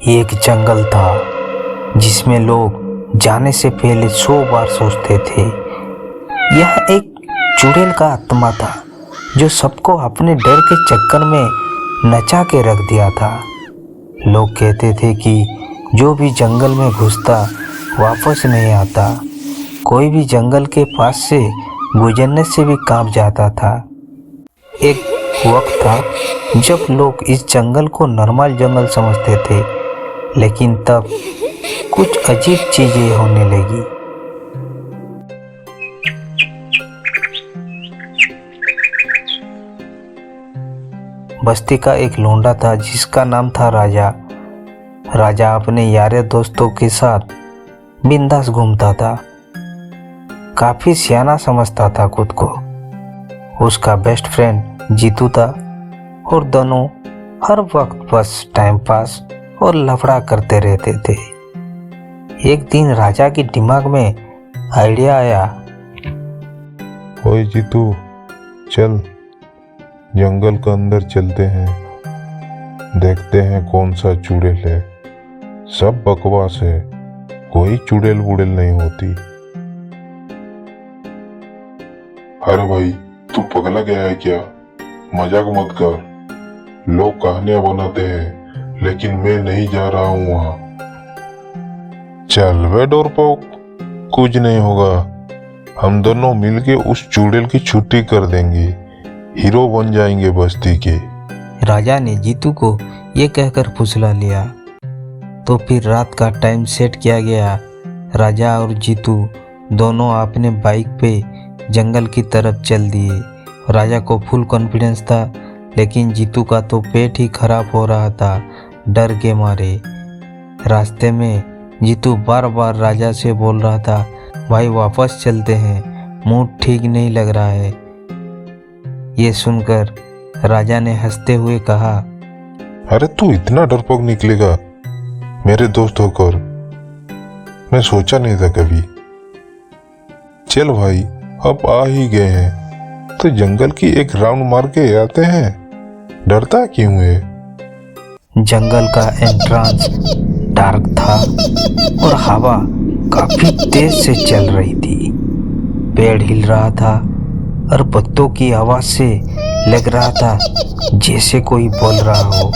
एक जंगल था जिसमें लोग जाने से पहले 100 बार सोचते थे। यह एक चुड़ैल का आत्मा था जो सबको अपने डर के चक्कर में नचा के रख दिया था। लोग कहते थे कि जो भी जंगल में घुसता वापस नहीं आता। कोई भी जंगल के पास से गुजरने से भी कांप जाता था। एक वक्त था जब लोग इस जंगल को नॉर्मल जंगल समझते थे, लेकिन तब कुछ अजीब चीजें होने लगी। बस्ती का एक लौंडा था जिसका नाम था राजा। राजा अपने यारे दोस्तों के साथ बिंदास घूमता था। काफी सियाना समझता था खुद को। उसका बेस्ट फ्रेंड जीतू था और दोनों हर वक्त बस टाइम पास और लफड़ा करते रहते थे। एक दिन राजा के दिमाग में आइडिया आया। ओए जीतू, चल जंगल के अंदर चलते हैं, देखते हैं कौन सा चुड़ैल है। सब बकवास है, कोई चुड़ैल बुड़ैल नहीं होती। अरे भाई, तू पगला गया है क्या? मजाक मत कर। लोग कहानियां बनाते हैं, लेकिन मैं नहीं जा रहा हूँ वहां। चल वे डोरपोक, कुछ नहीं होगा। हम दोनों मिलके उस चुड़ैल की छुट्टी कर देंगे, हीरो बन जाएंगे बस्ती के। राजा ने जीतू को ये कहकर फुसला लिया। तो फिर रात का टाइम सेट किया गया। राजा और जीतू दोनों अपने बाइक पे जंगल की तरफ चल दिए। राजा को फुल कॉन्फिडेंस था, लेकिन जीतू का तो पेट ही खराब हो रहा था डर के मारे। रास्ते में जीतू बार बार राजा से बोल रहा था, भाई वापस चलते हैं, मूड ठीक नहीं लग रहा है। ये सुनकर राजा ने हंसते हुए कहा, अरे तू इतना डरपोक निकलेगा मेरे दोस्त होकर, मैं सोचा नहीं था कभी। चल भाई, अब आ ही गए हैं तो जंगल की एक राउंड मार के आते हैं, डरता क्यों है? जंगल का एंट्रेंस डार्क था और हवा काफी तेज से चल रही थी। पेड़ हिल रहा था और पत्तों की आवाज से लग रहा था जैसे कोई बोल रहा हो।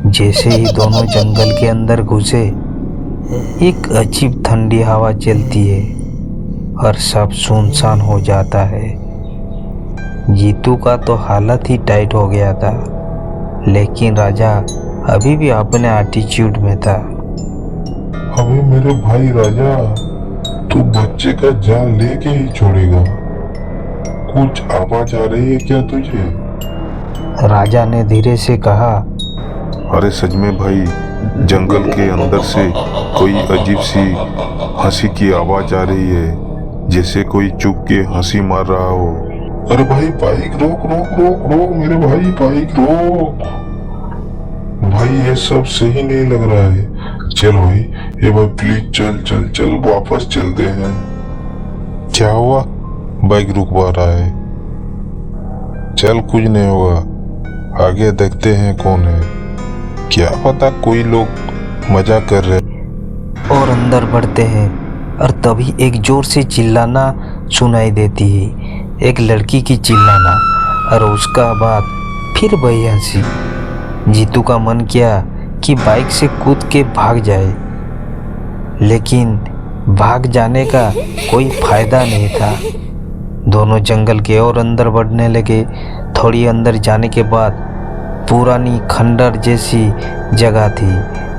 जैसे ही दोनों जंगल के अंदर घुसे, एक अजीब ठंडी हवा चलती है और सब सुनसान हो जाता है। जीतू का तो हालत ही टाइट हो गया था, लेकिन राजा अभी भी अपने एटीट्यूड में था। अबे मेरे भाई राजा, तू बच्चे का जान लेके ही छोड़ेगा। कुछ आवाज आ रही है क्या तुझे? राजा ने धीरे से कहा, अरे सच में भाई, जंगल के अंदर से कोई अजीब सी हंसी की आवाज आ रही है, जैसे कोई चुप के हंसी मार रहा हो। अरे भाई, बाइक रोक रोक रोक रोक मेरे भाई, बाइक रोक। भाई ये सब सही नहीं लग रहा है। चल भाई, ये भाई प्लीज चल चल चल, वापस चलते हैं। क्या हुआ? बाइक रुकवा रहा है। चल कुछ नहीं होगा, आगे देखते हैं कौन है। क्या पता कोई लोग मजाक कर रहे। और अंदर बढ़ते हैं और तभी एक जोर से चिल्लाना सुनाई देती है। एक लड़की की चिल्लाना और उसका बाद फिर वही हंसी। जीतू का मन किया कि बाइक से कूद के भाग जाए, लेकिन भाग जाने का कोई फायदा नहीं था। दोनों जंगल के और अंदर बढ़ने लगे। थोड़ी अंदर जाने के बाद पुरानी खंडर जैसी जगह थी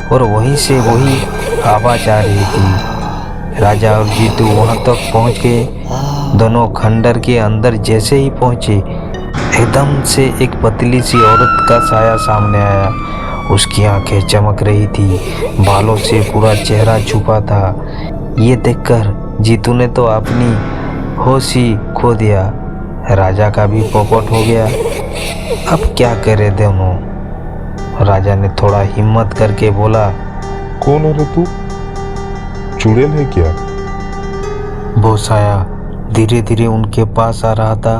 और वहीं से वही आवाज आ रही थी। राजा और जीतू वहां तक पहुंच गए। दोनों खंडर के अंदर जैसे ही पहुंचे, एकदम से एक पतली सी औरत का साया सामने आया। उसकी आंखें चमक रही थी, बालों से पूरा चेहरा छुपा था। ये देखकर जीतू ने तो अपनी होश ही खो दिया। राजा का भी पोपट हो गया। अब क्या करे दोनों? राजा ने थोड़ा हिम्मत करके बोला, कौन है रे तू? चुड़ैल है क्या? वो साया धीरे धीरे उनके पास आ रहा था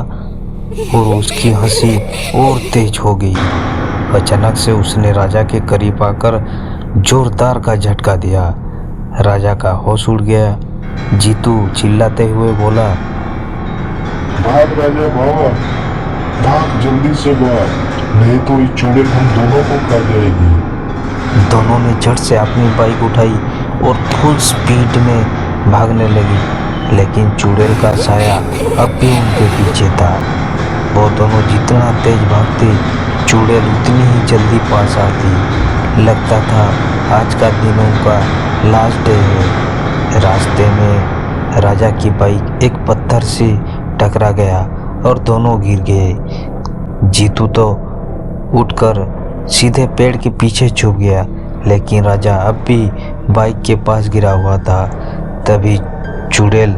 और उसकी हंसी और तेज हो गई। अचानक से उसने राजा के करीब आकर जोरदार का झटका दिया। राजा का होश उड़ गया। जीतू चिल्लाते हुए बोला, भाग राजा भाग, भाग जल्दी से भाग, नहीं तो ये चुड़ैल हम दोनों को खा जाएगी। दोनों ने झट से अपनी बाइक उठाई और फुल स्पीड में भागने लगी, लेकिन चुड़ैल का साया अब भी उनके पीछे था। वो दोनों जितना तेज भागते, चुड़ैल उतनी ही जल्दी पास आती। लगता था आज का दिन उनका लास्ट डे है। रास्ते में राजा की बाइक एक पत्थर से टकरा गया और दोनों गिर गए। जीतू तो उठकर सीधे पेड़ के पीछे छुप गया, लेकिन राजा अब भी बाइक के पास गिरा हुआ था। तभी चुड़ैल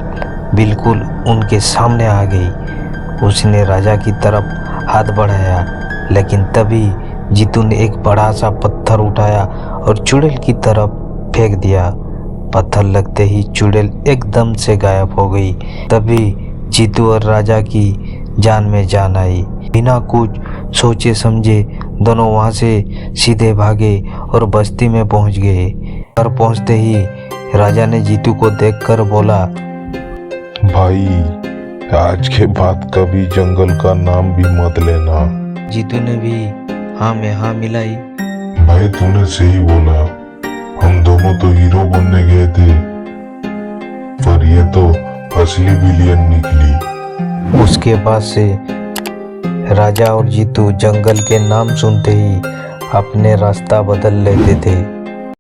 बिल्कुल उनके सामने आ गई। उसने राजा की तरफ हाथ बढ़ाया, लेकिन तभी जीतू ने एक बड़ा सा पत्थर उठाया और चुड़ैल की तरफ फेंक दिया। पत्थर लगते ही चुड़ैल एकदम से गायब हो गई। तभी जीतू और राजा की जान में जान आई। बिना कुछ सोचे समझे दोनों वहां से सीधे भागे और बस्ती में पहुंच गए। घर पहुंचते ही राजा ने जीतू को देखकर बोला, भाई आज के बाद कभी जंगल का नाम भी मत लेना। जीतू ने भी हाँ में हाँ मिलाई। भाई तूने सही बोला, हम दोनों तो हीरो बनने गए थे, पर ये तो असली विलियन निकली। उसके बाद से राजा और जीतू जंगल के नाम सुनते ही अपने रास्ता बदल लेते थे।